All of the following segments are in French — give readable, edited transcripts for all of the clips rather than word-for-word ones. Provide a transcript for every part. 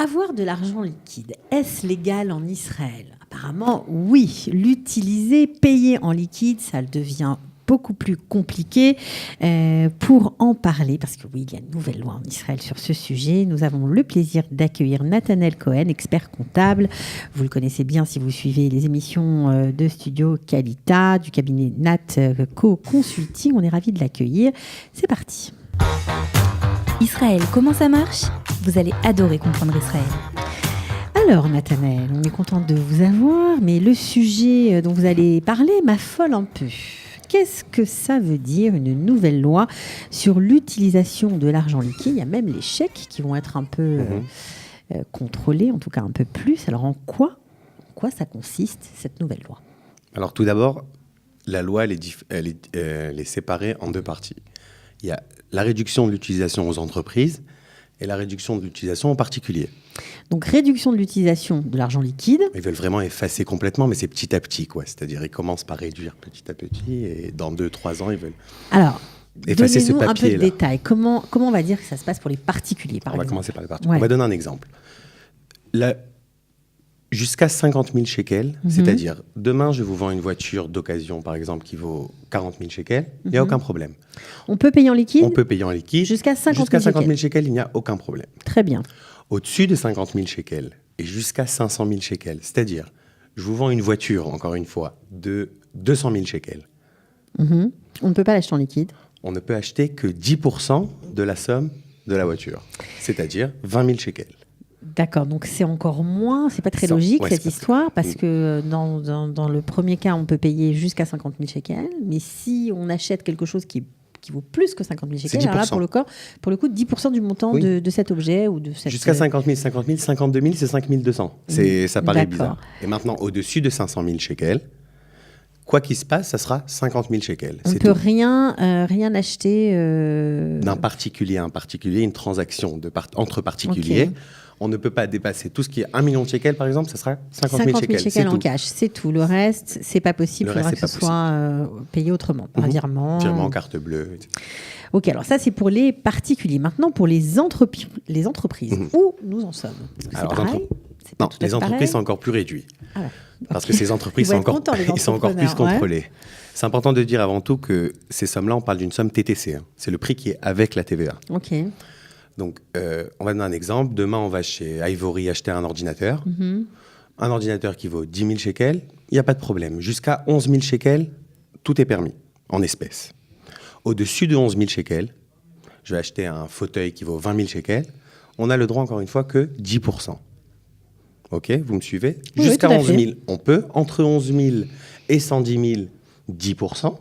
Avoir de l'argent liquide, est-ce légal en Israël? Apparemment, oui. L'utiliser, payer en liquide, ça devient beaucoup plus compliqué. Pour en parler, parce que oui, il y a une nouvelle loi en Israël sur ce sujet, nous avons le plaisir d'accueillir Nathanaël Cohen, expert comptable. Vous le connaissez bien si vous suivez les émissions de Studio Qualita, du cabinet Nat Co Consulting. On est ravis de l'accueillir. C'est parti. Israël, comment ça marche? Vous allez adorer comprendre Israël. Alors Nathanaël, on est content de vous avoir, mais le sujet dont vous allez parler m'affole un peu. Qu'est-ce que ça veut dire, une nouvelle loi sur l'utilisation de l'argent liquide? Il y a même les chèques qui vont être un peu contrôlés, en tout cas un peu plus. Alors en quoi ça consiste, cette nouvelle loi? Alors tout d'abord, la loi elle est séparée en deux parties. Il y a la réduction de l'utilisation aux entreprises et la réduction de l'utilisation aux particuliers. Donc réduction de l'utilisation de l'argent liquide. Ils veulent vraiment effacer complètement, mais c'est petit à petit, quoi. C'est-à-dire, ils commencent par réduire petit à petit, et dans 2-3 ans, ils veulent effacer ce papier-là. Donnez-nous un peu de détails. Comment on va dire que ça se passe pour les particuliers, par exemple? On va commencer par les particuliers. Ouais. On va donner un exemple. Jusqu'à 50 000 shekels, c'est-à-dire, demain, je vous vends une voiture d'occasion, par exemple, qui vaut 40 000 shekels, il n'y a aucun problème. On peut payer en liquide? On peut payer en liquide. Jusqu'à 50 000 shekels, il n'y a aucun problème. Très bien. Au-dessus de 50 000 shekels et jusqu'à 500 000 shekels, c'est-à-dire, je vous vends une voiture, encore une fois, de 200 000 shekels. On ne peut pas l'acheter en liquide? On ne peut acheter que 10% de la somme de la voiture, c'est-à-dire 20 000 shekels. D'accord, donc c'est encore moins, c'est pas très logique cette histoire, parce que dans le premier cas, on peut payer jusqu'à 50 000 shekels, mais si on achète quelque chose qui vaut plus que 50 000 shekels, alors là, pour le coup, 10% du montant de cet objet ou de cette... Jusqu'à 50 000, 52 000, c'est 5 200. Ça paraît bizarre. Et maintenant, au-dessus de 500 000 shekels, quoi qu'il se passe, ça sera 50 000 shekels. On ne peut rien acheter... D'un particulier à un particulier, une transaction entre particuliers. Okay. On ne peut pas dépasser tout ce qui est 1 million de shekels, par exemple, ça sera 50 000 shekels. 50 000 shekels en cash, c'est tout. Le reste, c'est pas possible. Il faudra que ce soit payé autrement, par virement. Virement, carte bleue, etc. Ok, alors ça, c'est pour les particuliers. Maintenant, pour les entreprises, où nous en sommes? Alors, pareil non, les entreprises sont encore plus réduits. Ah, parce que ces entreprises sont encore plus contrôlées. Ouais. C'est important de dire avant tout que ces sommes-là, on parle d'une somme TTC. C'est le prix qui est avec la TVA. Ok. Donc, on va donner un exemple. Demain, on va chez Ivory acheter un ordinateur. Un ordinateur qui vaut 10 000 shekels, il n'y a pas de problème. Jusqu'à 11 000 shekels, tout est permis, en espèces. Au-dessus de 11 000 shekels, je vais acheter un fauteuil qui vaut 20 000 shekels. On a le droit, encore une fois, que 10%. OK, vous me suivez? Oui, jusqu'à 11 000, on peut. Entre 11 000 et 110 000, 10%.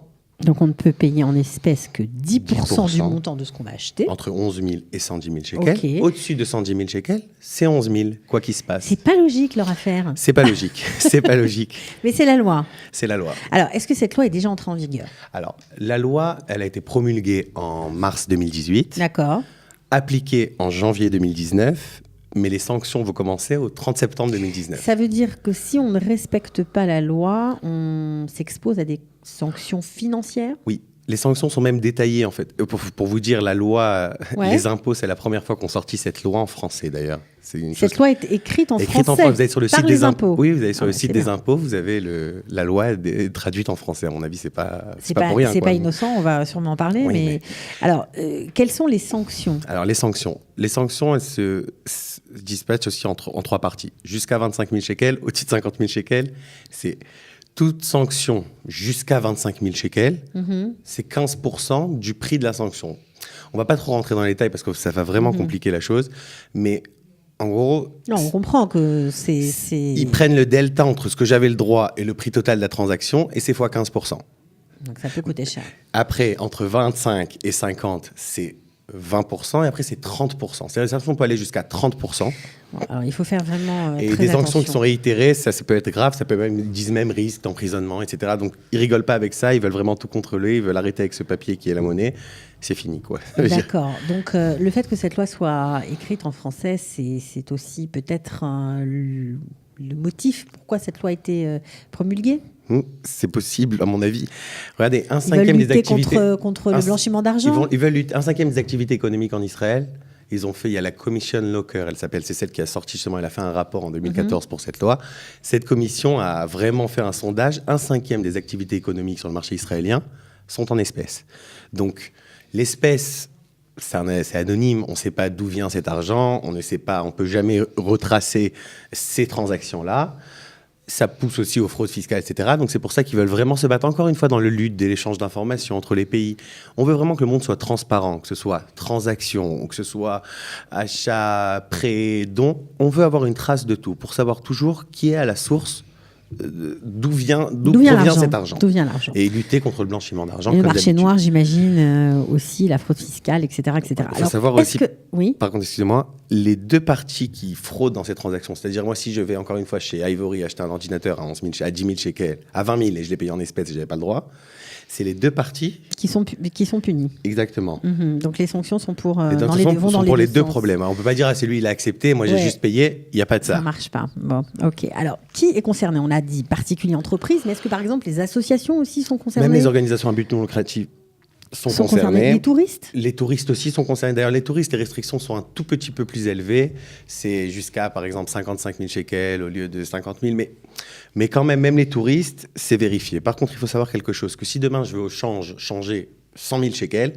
Donc, on ne peut payer en espèces que 10% du montant de ce qu'on va acheter. Entre 11 000 et 110 000 shekels. Okay. Au-dessus de 110 000 shekels, c'est 11 000, quoi qu'il se passe. C'est pas logique, leur affaire. C'est pas logique. C'est pas logique. Mais c'est la loi. C'est la loi. Alors, est-ce que cette loi est déjà entrée en vigueur? Alors, la loi, elle a été promulguée en mars 2018. D'accord. Appliquée en janvier 2019. Mais les sanctions vont commencer au 30 septembre 2019. Ça veut dire que si on ne respecte pas la loi, on s'expose à des sanctions financières? Oui, les sanctions sont même détaillées en fait. Pour vous dire, la loi, les impôts, c'est la première fois qu'on sortit cette loi en français d'ailleurs. Cette loi est écrite en français Vous allez sur le site des impôts. Oui, vous allez sur le site des bien. impôts, vous avez la loi traduite en français. À mon avis, c'est pas pour rien. C'est pas innocent, on va sûrement en parler. Oui, mais... Alors, quelles sont les sanctions? Alors, les sanctions, elles se dispatchent aussi en 3 parties. Jusqu'à 25 000 shekels, au-dessus de 50 000 shekels, c'est toute sanction jusqu'à 25 000 shekels, c'est 15% du prix de la sanction. On va pas trop rentrer dans les détails parce que ça va vraiment compliquer la chose, mais en gros... Non, on comprend que c'est... Ils prennent le delta entre ce que j'avais le droit et le prix total de la transaction, et c'est fois 15%. Donc ça peut coûter cher. Après, entre 25 et 50, c'est 20%, et après c'est 30%. C'est-à-dire les sanctions peuvent aller jusqu'à 30%. Alors il faut faire vraiment et très des sanctions attention. Qui sont réitérées, ça peut être grave, ça peut même, ils disent même risque d'emprisonnement, etc. Donc ils rigolent pas avec ça, ils veulent vraiment tout contrôler, ils veulent arrêter avec ce papier qui est la monnaie. C'est fini, quoi. D'accord. Donc le fait que cette loi soit écrite en français, c'est aussi peut-être le motif pourquoi cette loi a été promulguée? C'est possible, à mon avis. Regardez, un cinquième des activités... contre le blanchiment d'argent. Ils veulent lutter un cinquième des activités économiques en Israël. il y a la Commission Locker, elle s'appelle, c'est celle qui a sorti justement, elle a fait un rapport en 2014 pour cette loi. Cette commission a vraiment fait un sondage. 1/5 des activités économiques sur le marché israélien sont en espèces. Donc, l'espèce, c'est anonyme, on ne sait pas d'où vient cet argent, on ne peut jamais retracer ces transactions-là. Ça pousse aussi aux fraudes fiscales, etc. Donc c'est pour ça qu'ils veulent vraiment se battre encore une fois dans le lutte de l'échange d'informations entre les pays. On veut vraiment que le monde soit transparent, que ce soit transaction, que ce soit achat, prêt, don. On veut avoir une trace de tout pour savoir toujours qui est à la source, d'où provient cet argent. D'où vient l'argent. Et lutter contre le blanchiment d'argent. Et le marché noir, j'imagine, aussi, la fraude fiscale, etc. etc. Il faut savoir aussi, oui, par contre, excusez-moi, les deux parties qui fraudent dans ces transactions, c'est-à-dire moi, si je vais encore une fois chez Ivory acheter un ordinateur à 10 000 shekels, à 20 000 et je l'ai payé en espèces et je n'avais pas le droit, c'est les deux parties qui sont punies. Exactement. Donc les sanctions sont pour les sanctions sont pour les deux problèmes. On ne peut pas dire c'est lui il a accepté, moi j'ai juste payé. Il n'y a pas de ça. Ça marche pas. Bon, ok. Alors qui est concerné? On a dit particuliers, entreprises, mais est-ce que par exemple les associations aussi sont concernées? Même les organisations à but non lucratif sont concernés. Les touristes? Les touristes aussi sont concernés. D'ailleurs, les touristes, les restrictions sont un tout petit peu plus élevées. C'est jusqu'à, par exemple, 55 000 shekels au lieu de 50 000. Mais quand même les touristes, c'est vérifié. Par contre, il faut savoir quelque chose, que si demain, je vais au change changer 100 000 shekels,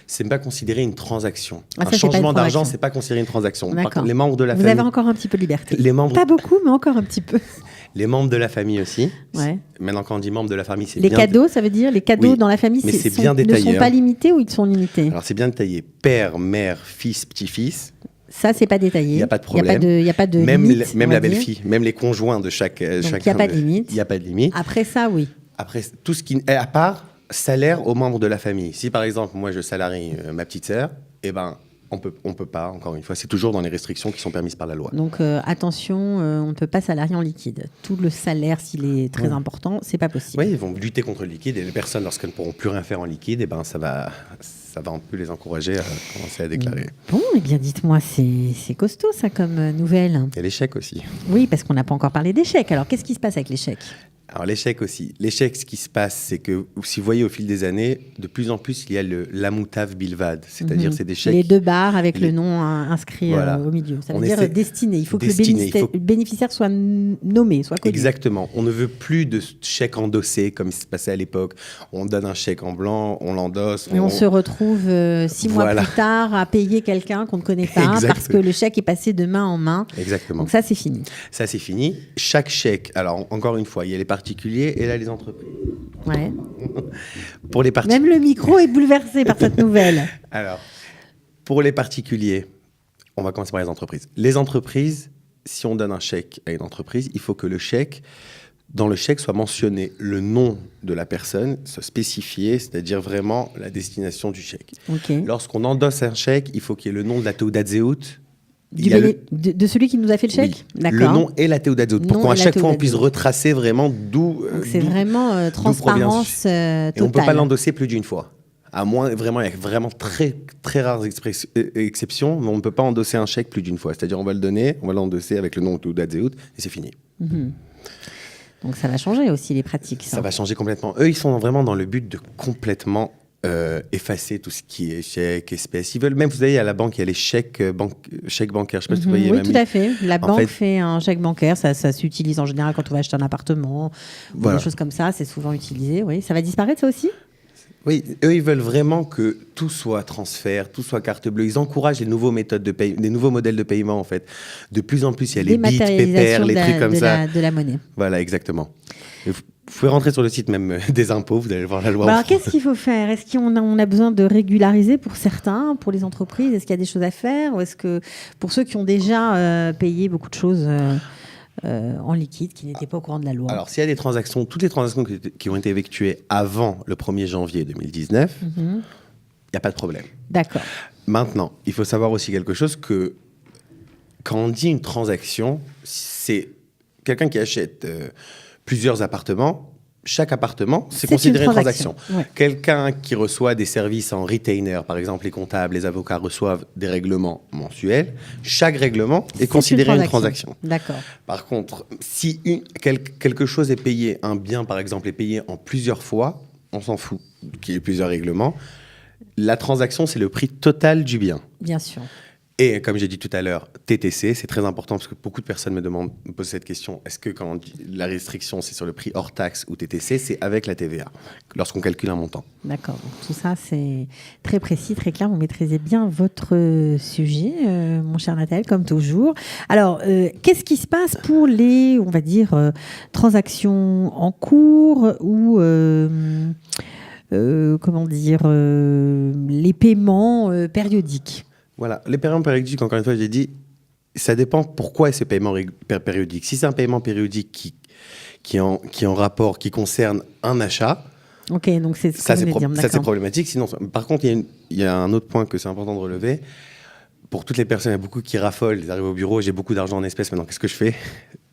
c'est pas considéré une transaction. Un changement d'argent, c'est pas considéré une transaction. Par contre, les membres de la famille... Vous avez encore un petit peu de liberté. Pas beaucoup, mais encore un petit peu. Les membres de la famille aussi. Ouais. Maintenant, quand on dit membres de la famille, c'est les cadeaux, ça veut dire les cadeaux dans la famille, mais c'est bien détaillé. Ne sont pas limités ou ils sont limités? Alors, c'est bien détaillé. Père, mère, fils, petit-fils. Ça, c'est pas détaillé. Il n'y a pas de problème. Il n'y a pas de même limite. Même la belle-fille, même les conjoints de chacun. Donc, il n'y a pas de limite. Il n'y a pas de limite. Après ça, oui. Après, tout ce qui... À part salaire aux membres de la famille. Si, par exemple, moi, je salarie ma petite sœur, eh ben... On peut pas, encore une fois, c'est toujours dans les restrictions qui sont permises par la loi. Donc attention, on ne peut pas salarier en liquide. Tout le salaire, s'il est très important, c'est pas possible. Oui, ils vont lutter contre le liquide et les personnes, lorsqu'elles ne pourront plus rien faire en liquide, eh ben, ça va un peu les encourager à commencer à déclarer. Bon, eh bien dites-moi, c'est costaud ça comme nouvelle. Et les chèques aussi. Oui, parce qu'on n'a pas encore parlé des chèques. Alors qu'est-ce qui se passe avec les chèques? Alors les chèques aussi. Les chèques, ce qui se passe, c'est que, si vous voyez au fil des années, de plus en plus, il y a l'amutav bilvad. C'est-à-dire, c'est des chèques... Les deux barres avec le nom inscrit au milieu. Ça veut dire destiné. Il faut que le bénéficiaire soit nommé, soit connu. Exactement. On ne veut plus de chèques endossés, comme il se passait à l'époque. On donne un chèque en blanc, on l'endosse. Et on se retrouve 6 mois plus tard à payer quelqu'un qu'on ne connaît pas parce que le chèque est passé de main en main. Exactement. Donc ça, c'est fini. Ça, c'est fini. Chaque chèque, alors encore une fois, il y a les particuliers et là les entreprises. Ouais. Pour les particuliers. Même le micro est bouleversé par cette nouvelle. Alors, pour les particuliers, on va commencer par les entreprises. Les entreprises, si on donne un chèque à une entreprise, il faut que dans le chèque soit mentionné le nom de la personne, soit spécifié, c'est-à-dire vraiment la destination du chèque. Okay. Lorsqu'on endosse un chèque, il faut qu'il y ait le nom de la Teudat Zehut. De celui qui nous a fait le chèque? Oui. Le nom et la Teudat Zehut, pour qu'à chaque fois on puisse retracer vraiment d'où... c'est vraiment transparence totale. Et on ne peut pas l'endosser plus d'une fois. À moins, vraiment, il y a vraiment très, très rares exceptions, mais on ne peut pas endosser un chèque plus d'une fois. C'est-à-dire, on va le donner, on va l'endosser avec le nom de Teudat Zehut, et c'est fini. Donc ça va changer aussi les pratiques. Ça va changer complètement. Eux, ils sont vraiment dans le but de complètement effacer tout ce qui est chèques, espèces. Ils veulent même, vous savez, à la banque, il y a les chèques bancaires. Je ne sais pas si vous voyez. Oui, tout à fait. La banque fait un chèque bancaire. Ça s'utilise en général quand on va acheter un appartement ou des choses comme ça. C'est souvent utilisé. Oui. Ça va disparaître, ça aussi? Oui, eux, ils veulent vraiment que tout soit transfert, tout soit carte bleue. Ils encouragent les nouveaux méthodes de paiement, les nouveaux modèles de paiement, en fait. De plus en plus, il y a les bits, pépères, les trucs comme ça. De la monnaie. Voilà, exactement. Et vous pouvez rentrer sur le site même des impôts, vous allez voir la loi. Alors, qu'est-ce qu'il faut faire? Est-ce qu'on a besoin de régulariser pour certains, pour les entreprises? Est-ce qu'il y a des choses à faire? Ou est-ce que pour ceux qui ont déjà payé beaucoup de choses en liquide, qui n'étaient pas au courant de la loi? Alors, s'il y a des transactions, toutes les transactions qui ont été effectuées avant le 1er janvier 2019, il n'y a pas de problème. D'accord. Maintenant, il faut savoir aussi quelque chose, que quand on dit une transaction, c'est quelqu'un qui achète plusieurs appartements. Chaque appartement, c'est considéré une transaction. Ouais. Quelqu'un qui reçoit des services en retainer, par exemple les comptables, les avocats reçoivent des règlements mensuels. Chaque règlement est considéré une transaction. D'accord. Par contre, si quelque chose est payé, un bien par exemple est payé en plusieurs fois, on s'en fout qu'il y ait plusieurs règlements. La transaction, c'est le prix total du bien. Bien sûr. Et comme j'ai dit tout à l'heure, TTC, c'est très important parce que beaucoup de personnes me posent cette question. Est-ce que quand on dit la restriction, c'est sur le prix hors taxe ou TTC, c'est avec la TVA, lorsqu'on calcule un montant? D'accord. Donc, tout ça, c'est très précis, très clair. Vous maîtrisez bien votre sujet, mon cher Nathanaël, comme toujours. Alors, qu'est-ce qui se passe pour les, on va dire, transactions en cours ou, comment dire, les paiements périodiques? Voilà, les paiements périodiques, encore une fois, j'ai dit, ça dépend pourquoi ces paiements périodiques. Si c'est un paiement périodique qui est en rapport, qui concerne un achat, Ok, donc c'est ce ça, que vous venez de dire, ça c'est d'accord. problématique. Sinon, par contre, il y a un autre point que c'est important de relever. Pour toutes les personnes, il y a beaucoup qui raffolent, ils arrivent au bureau, j'ai beaucoup d'argent en espèces, maintenant qu'est-ce que je fais?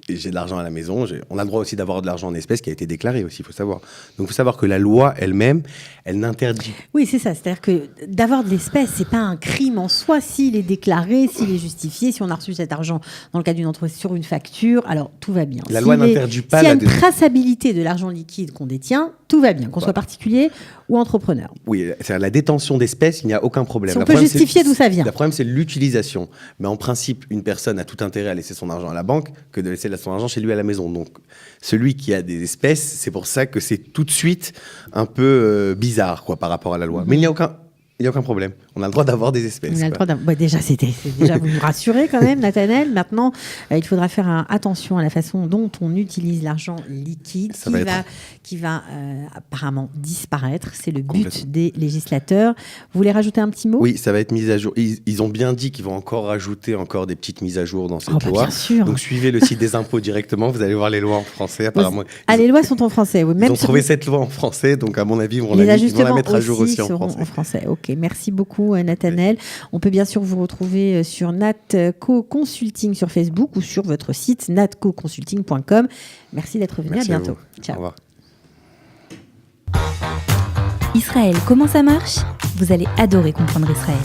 J'ai de l'argent à la maison, on a le droit aussi d'avoir de l'argent en espèces qui a été déclaré aussi, il faut savoir. Donc il faut savoir que la loi elle-même, elle n'interdit. Oui, c'est ça. C'est-à-dire que d'avoir de l'espèce, c'est pas un crime en soi s'il est déclaré, s'il est justifié, si on a reçu cet argent dans le cadre d'une entreprise sur une facture, alors tout va bien. La loi n'interdit pas s'il y a la une traçabilité de l'argent liquide qu'on détient, tout va bien, qu'on soit particulier ou entrepreneur. Oui, c'est-à-dire la détention d'espèces, il n'y a aucun problème. Si on peut justifier d'où ça vient. Le problème, c'est l'utilisation. Mais en principe, une personne a tout intérêt à laisser son argent à la banque que de laisser son argent chez lui à la maison. Donc, celui qui a des espèces, c'est pour ça que c'est tout de suite un peu bizarre quoi, par rapport à la loi. Mais il n'y a aucun problème. On a le droit d'avoir des espèces. On a le droit déjà, déjà vous nous rassurez quand même, Nathanaël. Maintenant, il faudra faire attention à la façon dont on utilise l'argent liquide qui va apparemment disparaître. C'est le but des législateurs. Vous voulez rajouter un petit mot? Oui, ça va être mis à jour. Ils ont bien dit qu'ils vont encore rajouter des petites mises à jour dans cette loi. Bien sûr. Donc suivez le site des impôts directement. Vous allez voir les lois en français. Apparemment, les lois sont en français. Oui. Ils ont trouvé cette loi en français. Donc à mon avis, ils vont la mettre à jour aussi en français. Ok, merci beaucoup Nathanaël. On peut bien sûr vous retrouver sur Natco Consulting sur Facebook ou sur votre site natcoconsulting.com. Merci d'être venu. Merci à bientôt. Ciao. Au revoir. Israël, comment ça marche? Vous allez adorer comprendre Israël.